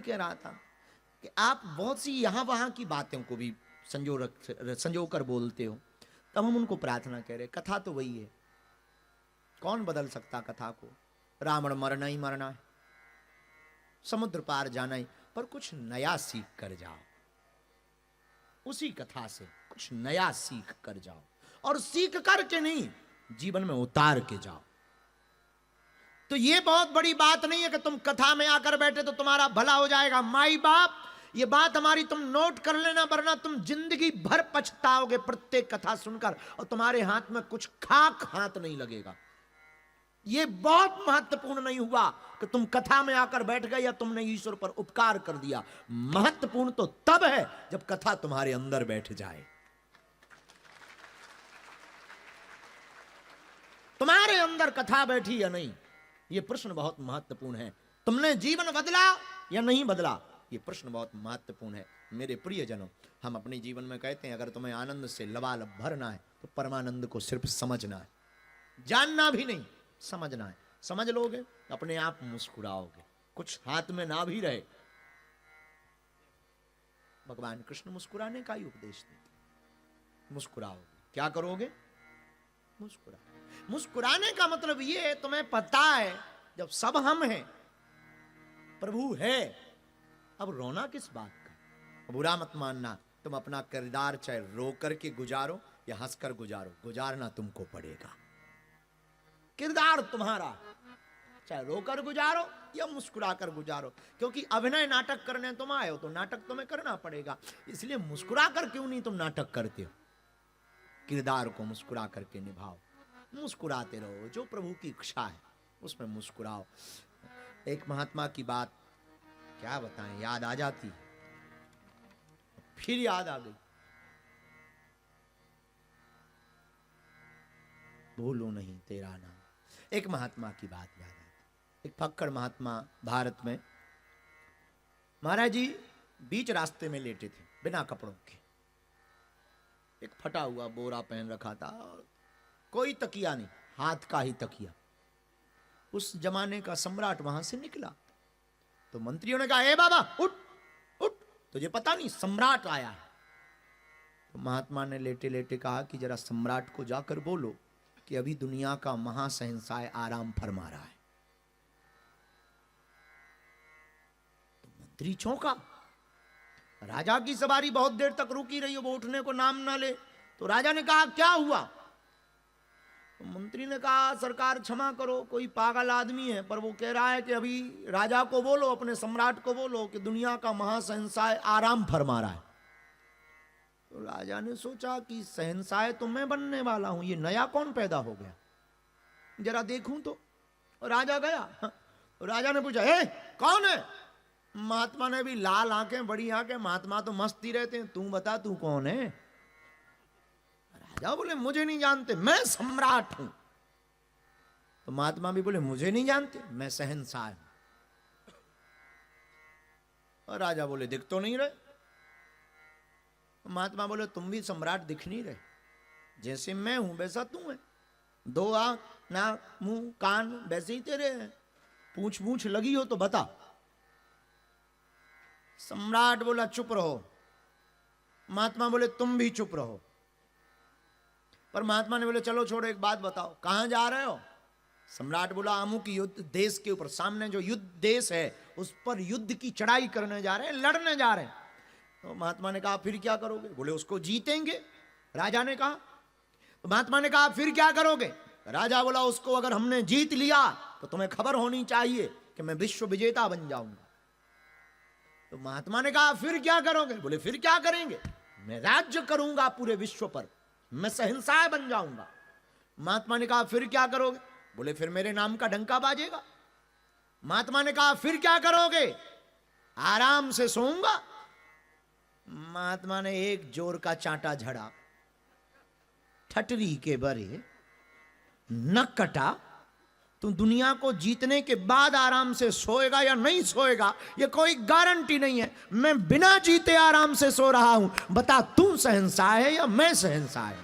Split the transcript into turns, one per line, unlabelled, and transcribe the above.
कह रहा था कि आप बहुत सी यहाँ वहाँ की बातों को भी संजो कर बोलते हो। तब हम उनको प्रार्थना कह रहे, कथा तो वही है, कौन बदल सकता कथा को? रावण मरना ही मरना है, समुद्र पार जाना ही, पर कुछ नया सीख कर जाओ, उसी कथा से कुछ नया सीख कर जाओ, और सीख करके नहीं, जीवन में उतार के जाओ। तो ये बहुत बड़ी बात नहीं है कि तुम कथा में आकर बैठे तो तुम्हारा भला हो जाएगा। माई बाप, ये बात हमारी तुम नोट कर लेना, वरना तुम जिंदगी भर पछताओगे प्रत्येक कथा सुनकर, और तुम्हारे हाथ में कुछ खाक हाथ नहीं लगेगा। ये बहुत महत्वपूर्ण नहीं हुआ कि तुम कथा में आकर बैठ गए या तुमने ईश्वर पर उपकार कर दिया। महत्वपूर्ण तो तब है जब कथा तुम्हारे अंदर बैठ जाए। तुम्हारे अंदर कथा बैठी या नहीं, यह प्रश्न बहुत महत्वपूर्ण है। तुमने जीवन बदला या नहीं बदला, यह प्रश्न बहुत महत्वपूर्ण है। मेरे प्रियजनों, हम अपने जीवन में कहते हैं अगर तुम्हें आनंद से लबालब भरना है तो परमानंद को सिर्फ समझना है, जानना भी नहीं, समझना है। समझ लोगे अपने आप मुस्कुराओगे, कुछ हाथ में ना भी रहे। भगवान कृष्ण मुस्कुराने का ही उपदेश देते। मुस्कुराओगे, क्या करोगे? मुस्कुरा। मुस्कुराने का मतलब यह है, तुम्हें पता है जब सब हम हैं, प्रभु है, अब रोना किस बात का? बुरा मत मानना, तुम अपना किरदार चाहे रो करके गुजारो या हंसकर गुजारो, गुजारना तुमको पड़ेगा। किरदार तुम्हारा, चाहे रोकर गुजारो या मुस्कुराकर गुजारो, क्योंकि अभिनय नाटक करने तुम आए हो तो नाटक तुम्हें करना पड़ेगा। इसलिए मुस्कुराकर क्यों नहीं तुम नाटक करते हो? किरदार को मुस्कुरा करके निभाओ, मुस्कुराते रहो। जो प्रभु की इच्छा है उसमें मुस्कुराओ। एक महात्मा की बात क्या बताएं, याद आ जाती, फिर याद आ गई। भूलो नहीं तेरा नाम। एक महात्मा की बात याद आती। एक फक्कड़ महात्मा भारत में, महाराज जी बीच रास्ते में लेटे थे बिना कपड़ों के, एक फटा हुआ बोरा पहन रखा था, कोई तकिया नहीं, हाथ का ही तकिया। उस जमाने का सम्राट वहां से निकला तो मंत्रियों ने कहा, ए बाबा उठ उठ, तुझे पता नहीं सम्राट आया है? तो महात्मा ने लेटे लेटे कहा कि जरा सम्राट को जाकर बोलो कि अभी दुनिया का महाशहंशाह आराम फरमा रहा है। तो मंत्री चौंका। राजा की सवारी बहुत देर तक रुकी रही, वो उठने को नाम ना ले। तो राजा ने कहा, क्या हुआ? तो मंत्री ने कहा, सरकार क्षमा करो, कोई पागल आदमी है, पर वो कह रहा है कि अभी राजा को बोलो, अपने सम्राट को बोलो कि दुनिया का महाशहंशाह आराम फरमा रहा है। तो राजा ने सोचा कि शहंशाह तो मैं बनने वाला हूं, ये नया कौन पैदा हो गया, जरा देखूं तो। राजा गया, राजा ने पूछा, ए कौन है? महात्मा ने भी लाल आंखें, बड़ी आंखें, महात्मा तो मस्ती रहते हैं, तू बता तू कौन है? राजा बोले, मुझे नहीं जानते, मैं सम्राट हूं। तो महात्मा भी बोले, मुझे नहीं जानते, मैं शहंशाह हूं। और राजा बोले, दिख तो नहीं रहे। महात्मा बोले, तुम भी सम्राट दिख नहीं रहे, जैसे मैं हूं वैसा तू है, दो आंख, नाक, मुंह, कान वैसे ही तेरे हैं, पूंछ पूंछ लगी हो तो बता। सम्राट बोला, चुप रहो। महात्मा बोले, तुम भी चुप रहो। पर महात्मा ने बोले, चलो छोड़ो, एक बात बताओ, कहां जा रहे हो? सम्राट बोला, अमुक युद्ध देश के ऊपर, सामने जो युद्ध देश है उस पर युद्ध की चढ़ाई करने जा रहे हैं, लड़ने जा रहे हैं। तो महात्मा ने कहा, फिर क्या करोगे? बोले, उसको जीतेंगे। राजा ने कहा। तो महात्मा ने कहा, फिर क्या करोगे? राजा बोला, उसको अगर हमने जीत लिया तो तुम्हें खबर होनी चाहिए कि मैं विश्व विजेता बन जाऊंगा। तो महात्मा ने कहा, फिर क्या करोगे? बोले, फिर क्या करेंगे, मैं राज्य करूंगा पूरे विश्व पर, मैं शहंशाह बन जाऊंगा। महात्मा ने कहा, फिर क्या करोगे? बोले, फिर मेरे नाम का डंका बाजेगा। महात्मा ने कहा, फिर क्या करोगे? आराम से सोऊंगा। महात्मा ने एक जोर का चांटा झड़ा, ठटरी के बरे नक कटा। तू दुनिया को जीतने के बाद आराम से सोएगा या नहीं सोएगा ये कोई गारंटी नहीं है। मैं बिना जीते आराम से सो रहा हूं, बता तू शहंशाह है या मैं शहंशाह है?